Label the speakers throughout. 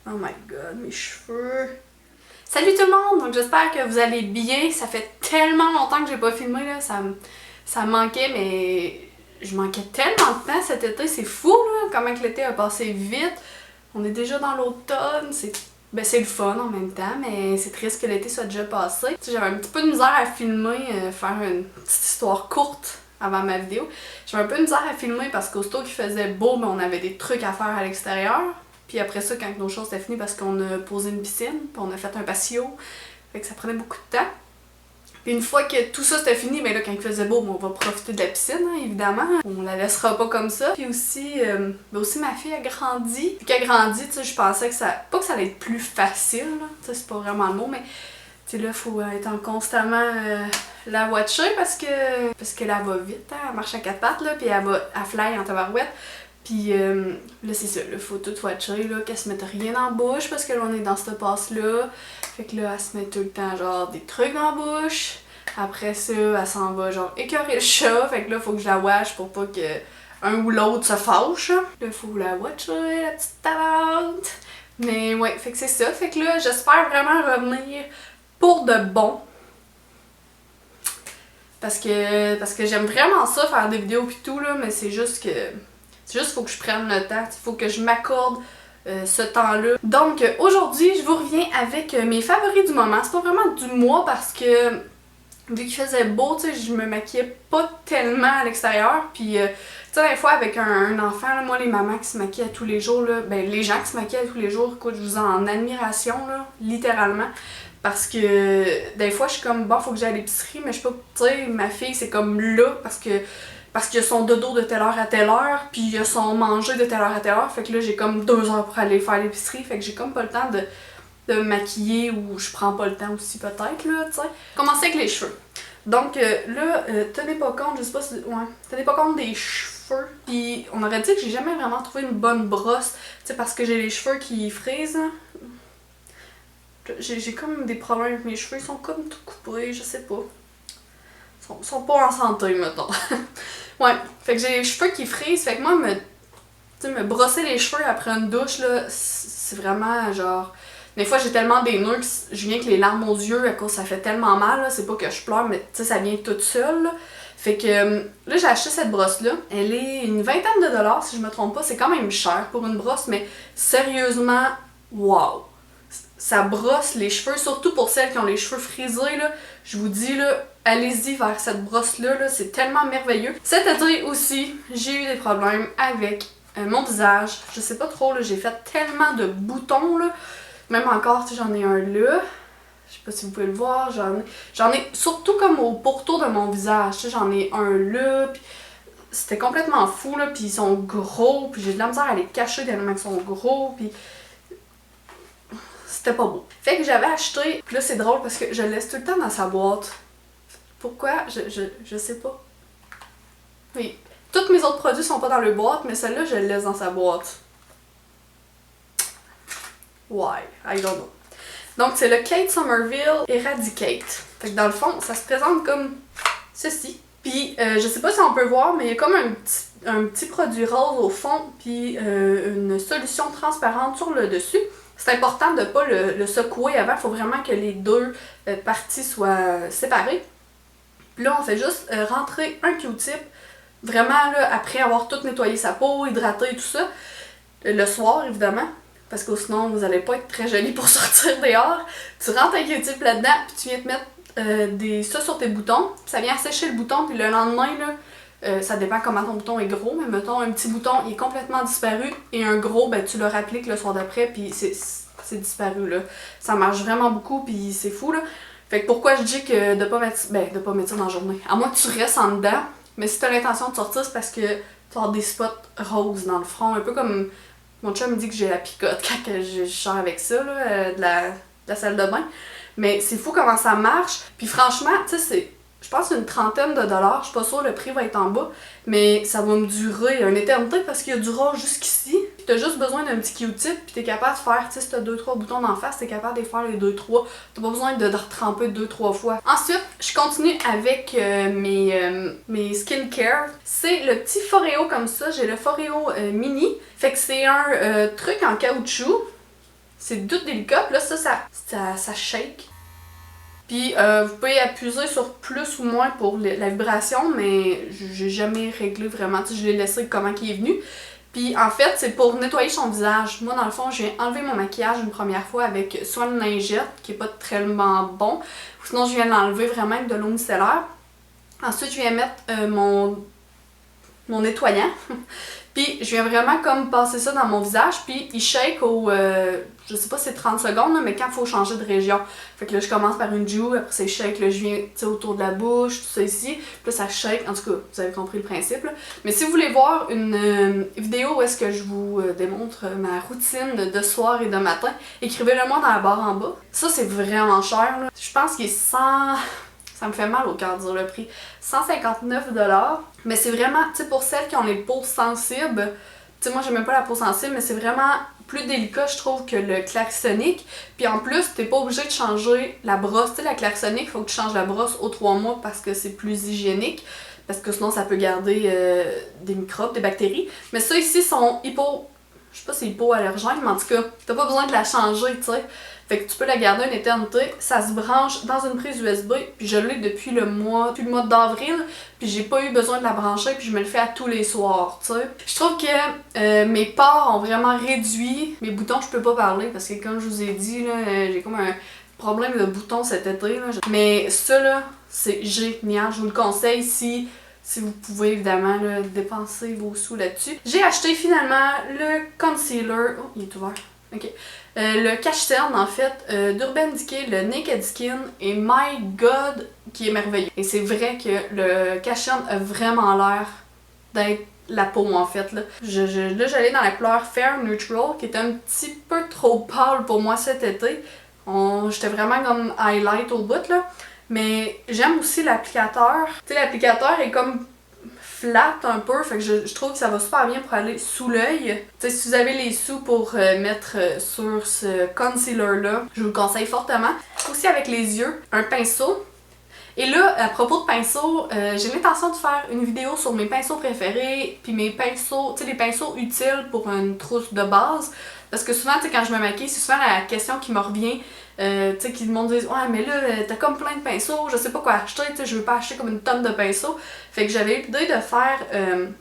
Speaker 1: Oh my god, mes cheveux. Salut tout le monde! Donc j'espère que vous allez bien. Ça fait tellement longtemps que j'ai pas filmé, là. Ça me manquait, mais je manquais tellement de temps cet été. C'est fou, là, comment que l'été a passé vite. On est déjà dans l'automne. C'est le fun en même temps, mais c'est triste que l'été soit déjà passé. J'avais un petit peu de misère à filmer, faire une petite histoire courte avant ma vidéo. J'avais un peu de misère à filmer parce qu'aussitôt qu'il faisait beau, ben, on avait des trucs à faire à l'extérieur. Puis après ça, quand nos choses étaient finies, parce qu'on a posé une piscine, puis on a fait un patio, fait que ça prenait beaucoup de temps. Puis une fois que tout ça c'était fini, ben là, quand il faisait beau, on va profiter de la piscine, hein, évidemment. On la laissera pas comme ça. Puis aussi, aussi ma fille a grandi. Puis qu'elle a grandi, tu sais, je pensais que ça... Pas que ça allait être plus facile, là, tu sais, c'est pas vraiment le mot, mais... Tu sais, là, il faut être en constamment la watcher parce que là, elle va vite, hein, elle marche à quatre pattes, là, puis elle fly en tabarouette. Puis là, c'est ça, il faut tout watcher, là, qu'elle se mette rien dans la bouche parce que là, on est dans cette passe-là. Fait que là, elle se met tout le temps, genre, des trucs dans la bouche. Après ça, elle s'en va, genre, écœurer le chat. Fait que là, faut que je la watch pour pas que un ou l'autre se fâche. Là, faut la watcher, la petite talente. Mais ouais, fait que c'est ça. Fait que là, j'espère vraiment revenir pour de bon. Parce que j'aime vraiment ça, faire des vidéos pis tout, là, mais c'est juste que... C'est juste qu'il faut que je prenne le temps, il faut que je m'accorde ce temps-là. Donc aujourd'hui, je vous reviens avec mes favoris du moment. C'est pas vraiment du mois parce que vu qu'il faisait beau, tu sais, je me maquillais pas tellement à l'extérieur. Puis tu sais, des fois avec un enfant, là, moi les mamans qui se maquillent à tous les jours, là, ben les gens qui se maquillent à tous les jours, écoute, je vous en admiration, là, littéralement. Parce que des fois je suis comme bon, faut que j'aille à l'épicerie, mais je sais pas, tu sais, ma fille c'est comme là parce qu'il y a son dodo de telle heure à telle heure, puis il y a son manger de telle heure à telle heure, fait que là j'ai comme 2 heures pour aller faire l'épicerie, fait que j'ai comme pas le temps de me maquiller, ou je prends pas le temps aussi peut-être, là, tu sais. Commencer avec les cheveux. Donc là, tenez pas compte, je sais pas si... Ouais, tenez pas compte des cheveux. Puis on aurait dit que j'ai jamais vraiment trouvé une bonne brosse, tu sais, parce que j'ai les cheveux qui frisent. J'ai comme des problèmes avec mes cheveux, ils sont comme tout coupés, je sais pas. Ils sont pas en santé, mettons. Ouais, fait que j'ai les cheveux qui frisent, fait que moi, me brosser les cheveux après une douche, là, c'est vraiment genre... Des fois, j'ai tellement des nœuds que je viens avec les larmes aux yeux à cause ça fait tellement mal, là. C'est pas que je pleure, mais tu sais, ça vient toute seule, là. Fait que là, j'ai acheté cette brosse-là. Elle est une vingtaine de dollars, si je me trompe pas. C'est quand même cher pour une brosse, mais sérieusement, wow! Ça brosse les cheveux, surtout pour celles qui ont les cheveux frisés, là. Je vous dis, là, allez-y vers cette brosse-là, là, c'est tellement merveilleux. Cet été aussi, j'ai eu des problèmes avec mon visage. Je sais pas trop, là, j'ai fait tellement de boutons, là. Même encore, tu sais, j'en ai un là. Je sais pas si vous pouvez le voir, j'en ai surtout comme au pourtour de mon visage, tu sais, j'en ai un là, pis c'était complètement fou, là, pis ils sont gros, pis j'ai de la misère à les cacher tellement qu'ils sont gros, pis c'était pas beau. Fait que j'avais acheté, pis là c'est drôle parce que je le laisse tout le temps dans sa boîte. Pourquoi? Je sais pas. Oui. Tous mes autres produits sont pas dans le boîte, mais celle-là, je le laisse dans sa boîte. Why? I don't know. Donc, c'est le Kate Somerville Eradicate. Fait que dans le fond, ça se présente comme ceci. Puis, je sais pas si on peut voir, mais il y a comme un petit produit rose au fond, puis une solution transparente sur le dessus. C'est important de ne pas le secouer avant, il faut vraiment que les deux parties soient séparées. Puis là, on fait juste rentrer un Q-tip, vraiment là, après avoir tout nettoyé sa peau, hydraté et tout ça, le soir évidemment, parce que sinon vous allez pas être très joli pour sortir dehors. Tu rentres un Q-tip là-dedans, puis tu viens te mettre ça sur tes boutons, puis ça vient assécher le bouton, puis le lendemain, là, ça dépend comment ton bouton est gros, mais mettons un petit bouton, il est complètement disparu, et un gros, ben tu le rappliques le soir d'après, puis c'est disparu, là. Ça marche vraiment beaucoup, puis c'est fou, là. Fait que pourquoi je dis que de pas mettre ça dans la journée. À moins que tu restes en dedans, mais si t'as l'intention de sortir, c'est parce que tu as des spots roses dans le front, un peu comme mon chum me dit que j'ai la picote quand je sors avec ça, là, de la salle de bain. Mais c'est fou comment ça marche. Puis franchement, tu sais, c'est, je pense, une trentaine de dollars. Je suis pas sûre le prix va être en bas, mais ça va me durer une éternité parce qu'il y a du rose jusqu'ici. Puis t'as juste besoin d'un petit Q-tip, puis t'es capable de faire, tu sais, si t'as 2-3 boutons d'en face, t'es capable de les faire les 2-3. T'as pas besoin de retremper 2-3 fois. Ensuite, je continue avec mes skincare. C'est le petit Foreo comme ça. J'ai le Foreo mini. Fait que c'est un truc en caoutchouc. c'est tout délicat. Puis là, ça shake. Puis vous pouvez appuyer sur plus ou moins pour la vibration, mais j'ai jamais réglé vraiment. Tu sais, je l'ai laissé comment il est venu. Puis en fait, c'est pour nettoyer son visage. Moi, dans le fond, je viens enlever mon maquillage une première fois avec soit une lingette, qui est pas tellement bon, ou sinon je viens l'enlever vraiment avec de l'eau micellaire. Ensuite, je viens mettre mon nettoyant. Puis je viens vraiment comme passer ça dans mon visage, puis il shake au, je sais pas si c'est 30 secondes, là, mais quand il faut changer de région. Fait que là, je commence par une joue, après c'est shake, là, je viens autour de la bouche, tout ça ici. Puis là, ça shake, en tout cas, vous avez compris le principe. Là. Mais si vous voulez voir une vidéo où est-ce que je vous démontre ma routine de soir et de matin, écrivez-le moi dans la barre en bas. Ça, c'est vraiment cher. Là. Je pense qu'il est 100... Ça me fait mal au cœur de dire le prix. 159$. Mais c'est vraiment, tu sais, pour celles qui ont les peaux sensibles, tu sais, moi j'aime même pas la peau sensible, mais c'est vraiment plus délicat, je trouve, que le Clarisonic. Puis en plus, t'es pas obligé de changer la brosse. Tu sais, la Clarisonic, il faut que tu changes la brosse aux 3 mois parce que c'est plus hygiénique. Parce que sinon, ça peut garder des microbes, des bactéries. Mais ça ici, sont je sais pas si c'est hypoallergène, mais en tout cas, t'as pas besoin de la changer, tu sais. Fait que tu peux la garder une éternité. Ça se branche dans une prise USB, puis je l'ai depuis le mois d'avril, puis j'ai pas eu besoin de la brancher, puis je me le fais à tous les soirs, tu sais. Je trouve que mes pores ont vraiment réduit. Mes boutons, je peux pas parler, parce que comme je vous ai dit, là, j'ai comme un problème de boutons cet été, là. Mais ça, là, c'est génial. Je vous le conseille si vous pouvez évidemment là, dépenser vos sous là-dessus. J'ai acheté finalement le concealer. Oh, il est ouvert. Ok. Le cache-cerne en fait d'Urban Decay, le Naked Skin et My God qui est merveilleux. Et c'est vrai que le cache-cerne a vraiment l'air d'être la peau en fait. Là, j'allais dans la couleur Fair Neutral qui est un petit peu trop pâle pour moi cet été. J'étais vraiment comme highlight au bout là. Mais j'aime aussi l'applicateur. Tu sais, l'applicateur est comme flat un peu, fait que je trouve que ça va super bien pour aller sous l'œil. Tu sais, si vous avez les sous pour mettre sur ce concealer-là, je vous le conseille fortement. Aussi avec les yeux, un pinceau. Et là, à propos de pinceaux, j'ai l'intention de faire une vidéo sur mes pinceaux préférés, puis mes pinceaux, tu sais, les pinceaux utiles pour une trousse de base. Parce que souvent, tu sais, quand je me maquille, c'est souvent la question qui me revient. Tu sais, qui me disent ouais, mais là, t'as comme plein de pinceaux, je sais pas quoi acheter, tu sais, je veux pas acheter comme une tonne de pinceaux. Fait que j'avais eu l'idée de faire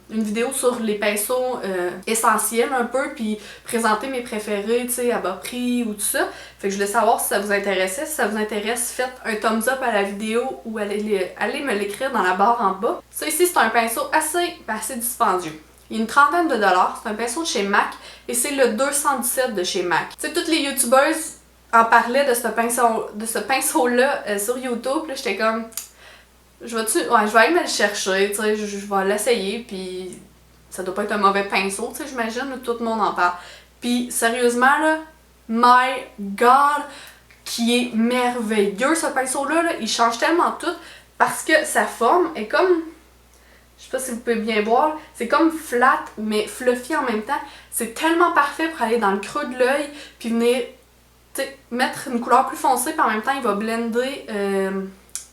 Speaker 1: une vidéo sur les pinceaux essentiels un peu, puis présenter mes préférés, tu sais, à bas prix ou tout ça. Fait que je voulais savoir si ça vous intéressait. Si ça vous intéresse, faites un thumbs up à la vidéo ou allez me l'écrire dans la barre en bas. Ça ici, c'est un pinceau assez dispendieux. Il y a une trentaine de dollars, c'est un pinceau de chez MAC et c'est le 217 de chez MAC. Tu sais, toutes les youtubeuses en parlaient de ce pinceau-là sur YouTube, là j'étais comme je vais aller me le chercher, tu sais, je vais l'essayer, puis ça doit pas être un mauvais pinceau, tu sais, j'imagine, tout le monde en parle. Puis sérieusement là, my God, qui est merveilleux ce pinceau-là, là, il change tellement tout parce que sa forme est comme, je sais pas si vous pouvez bien voir, c'est comme flat mais fluffy en même temps. C'est tellement parfait pour aller dans le creux de l'œil puis venir mettre une couleur plus foncée puis en même temps il va blender,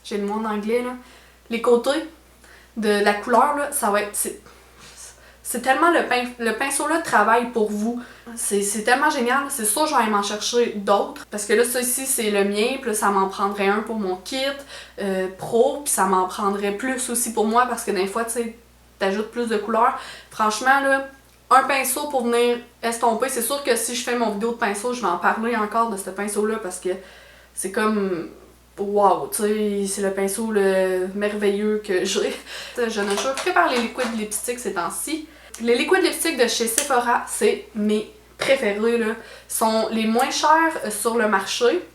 Speaker 1: j'ai le mot en anglais là, les côtés de la couleur là, ça va être, c'est tellement le pinceau là travaille pour vous. C'est tellement génial, c'est sûr je vais aller m'en chercher d'autres. Parce que là, ça ici, c'est le mien, puis là, ça m'en prendrait un pour mon kit pro, puis ça m'en prendrait plus aussi pour moi parce que des fois, tu sais, t'ajoutes plus de couleurs. Franchement, là, un pinceau pour venir estomper, c'est sûr que si je fais mon vidéo de pinceau, je vais en parler encore de ce pinceau-là parce que c'est comme... Wow, tu sais, c'est le pinceau le merveilleux que j'ai. Je ne choque que par les liquides lipstick ces temps-ci. Les liquides lipstick de chez Sephora, c'est mes préférés, là. Sont les moins chers sur le marché.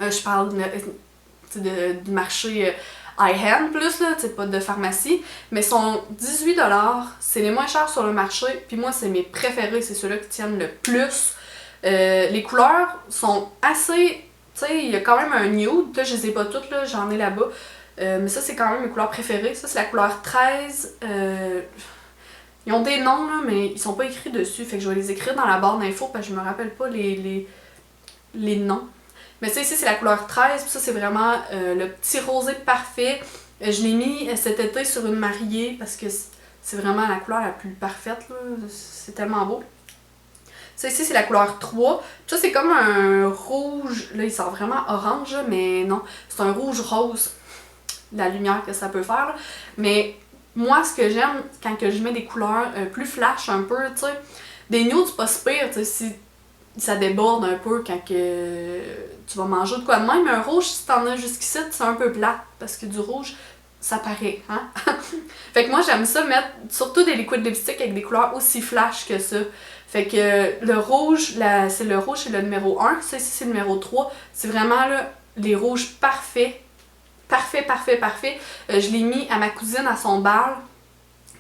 Speaker 1: Je parle du marché high-end plus, là, pas de pharmacie. Mais sont 18$. C'est les moins chers sur le marché. Puis moi, c'est mes préférés. C'est ceux-là qui tiennent le plus. Les couleurs sont assez... Tu sais, il y a quand même un nude. Là, je les ai pas toutes, là. J'en ai là-bas. Mais ça, c'est quand même mes couleurs préférées. Ça, c'est la couleur 13. Ils ont des noms, là, mais ils sont pas écrits dessus. Fait que je vais les écrire dans la barre d'infos parce que je me rappelle pas les noms. Mais ça, ici, c'est la couleur 13. Puis ça, c'est vraiment le petit rosé parfait. Je l'ai mis cet été sur une mariée parce que c'est vraiment la couleur la plus parfaite, là. C'est tellement beau. Ça ici, c'est la couleur 3. Ça, c'est comme un rouge. Là, il sort vraiment orange, mais non. C'est un rouge rose. La lumière que ça peut faire. Là. Mais moi, ce que j'aime quand que je mets des couleurs plus flash un peu, tu sais, des nudes, c'est pas si pire, tu sais, si ça déborde un peu quand que tu vas manger de quoi de même. Mais un rouge, si t'en as jusqu'ici, c'est un peu plat. Parce que du rouge, ça paraît, hein? Fait que moi, j'aime ça mettre surtout des liquides lipstick avec des couleurs aussi flash que ça. Fait que le rouge, c'est le rouge, c'est le numéro 1. Ça ici, c'est le numéro 3. C'est vraiment là, les rouges parfaits. Parfait, parfait, parfait. Je l'ai mis à ma cousine à son bal.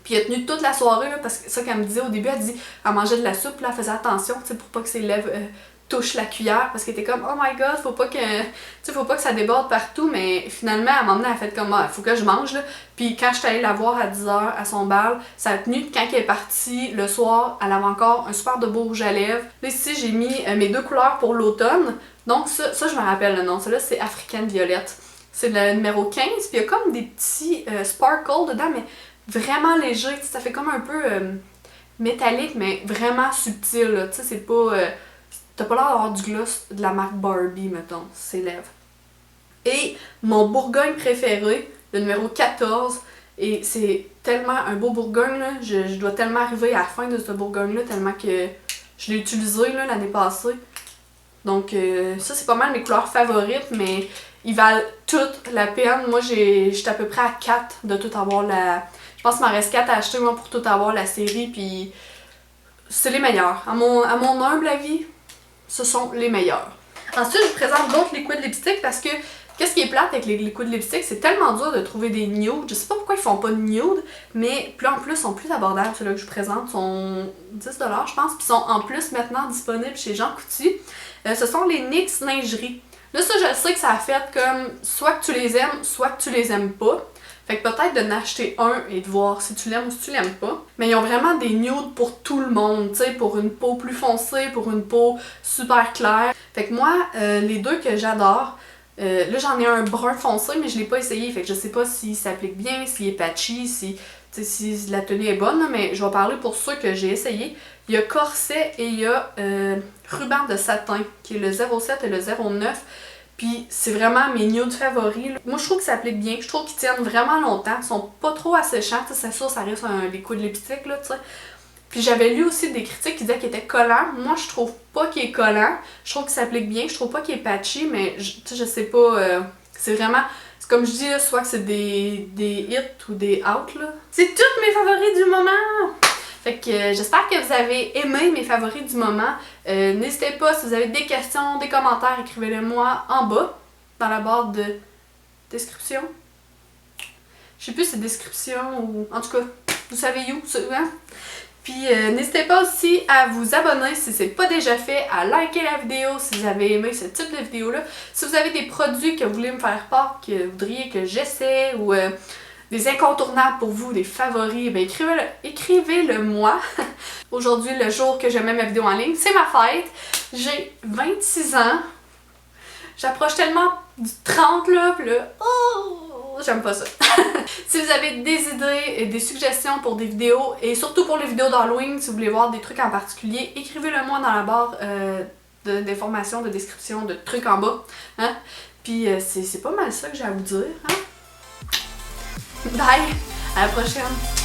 Speaker 1: Puis elle a tenu toute la soirée, là, parce que ça qu'elle me disait au début, elle dit elle mangeait de la soupe, là, elle faisait attention, tu sais, pour pas que ses lèvres touchent la cuillère, parce qu'elle était comme oh my god, faut pas que ça déborde partout, mais finalement, à un moment donné, elle a fait comme faut que je mange, là. Puis quand je suis allée la voir à 10h à son bal, ça a tenu, quand elle est partie le soir, elle avait encore un super de beau rouge à lèvres. Là, ici, j'ai mis mes 2 couleurs pour l'automne, donc ça, je me rappelle le nom, ça là, c'est Africaine Violette. C'est le numéro 15, puis il y a comme des petits sparkles dedans, mais vraiment léger, ça fait comme un peu métallique, mais vraiment subtil, tu sais, c'est pas... t'as pas l'air d'avoir du gloss de la marque Barbie, mettons, ses lèvres. Et mon Bourgogne préféré, le numéro 14, et c'est tellement un beau Bourgogne, là, je dois tellement arriver à la fin de ce Bourgogne-là, tellement que je l'ai utilisé l'année passée. Donc ça, c'est pas mal mes couleurs favorites, mais ils valent toutes la peine. Moi, j'étais à peu près à 4 de tout avoir la... Je pense qu'il m'en reste 4 à acheter, moi, pour tout avoir la série, puis c'est les meilleurs. À mon humble avis, ce sont les meilleurs. Ensuite, je vous présente d'autres liquides lipstick parce que qu'est-ce qui est plate avec les liquides lipstick, c'est tellement dur de trouver des nudes. Je sais pas pourquoi ils font pas de nude, mais en plus, sont plus abordables. Ceux-là que je vous présente sont 10$, je pense, puis sont en plus maintenant disponibles chez Jean Coutu. Ce sont les NYX Lingerie. Là, ça, je sais que ça a fait comme soit que tu les aimes, soit que tu les aimes pas. Fait que peut-être de n'acheter un et de voir si tu l'aimes ou si tu l'aimes pas. Mais ils ont vraiment des nudes pour tout le monde, tu sais, pour une peau plus foncée, pour une peau super claire. Fait que moi, les deux que j'adore, là j'en ai un brun foncé, mais je l'ai pas essayé. Fait que je sais pas s'il s'applique bien, s'il est patchy, si la tenue est bonne, mais je vais parler pour ceux que j'ai essayé. Il y a corset et il y a ruban de satin, qui est le 07 et le 09. Puis c'est vraiment mes nudes favoris. Moi, je trouve que ça s'applique bien. Je trouve qu'ils tiennent vraiment longtemps. Ils sont pas trop asséchants. C'est sûr, ça reste un liquide lipstick, là, tu sais. Puis j'avais lu aussi des critiques qui disaient qu'il était collant. Moi, je trouve pas qu'il est collant. Je trouve qu'il s'applique bien. Je trouve pas qu'il est patchy, mais je sais pas. C'est vraiment... C'est comme je dis, là, soit que c'est des hits ou des outs, là. C'est tous mes favoris du moment! Fait que j'espère que vous avez aimé mes favoris du moment. N'hésitez pas, si vous avez des questions, des commentaires, écrivez-les moi en bas, dans la barre de description. Je sais plus si c'est description ou... En tout cas, vous savez où, hein? Puis n'hésitez pas aussi à vous abonner si c'est pas déjà fait, à liker la vidéo si vous avez aimé ce type de vidéo-là. Si vous avez des produits que vous voulez me faire part, que vous voudriez que j'essaie ou... des incontournables pour vous, des favoris, ben écrivez-le moi. Aujourd'hui, le jour que je mets ma vidéo en ligne, c'est ma fête. J'ai 26 ans. J'approche tellement du 30 là, pis là, oh, j'aime pas ça. Si vous avez des idées et des suggestions pour des vidéos, et surtout pour les vidéos d'Halloween, si vous voulez voir des trucs en particulier, écrivez-le moi dans la barre d'informations, de description, de trucs en bas. Hein? Puis c'est pas mal ça que j'ai à vous dire. Hein? Bye! À la prochaine!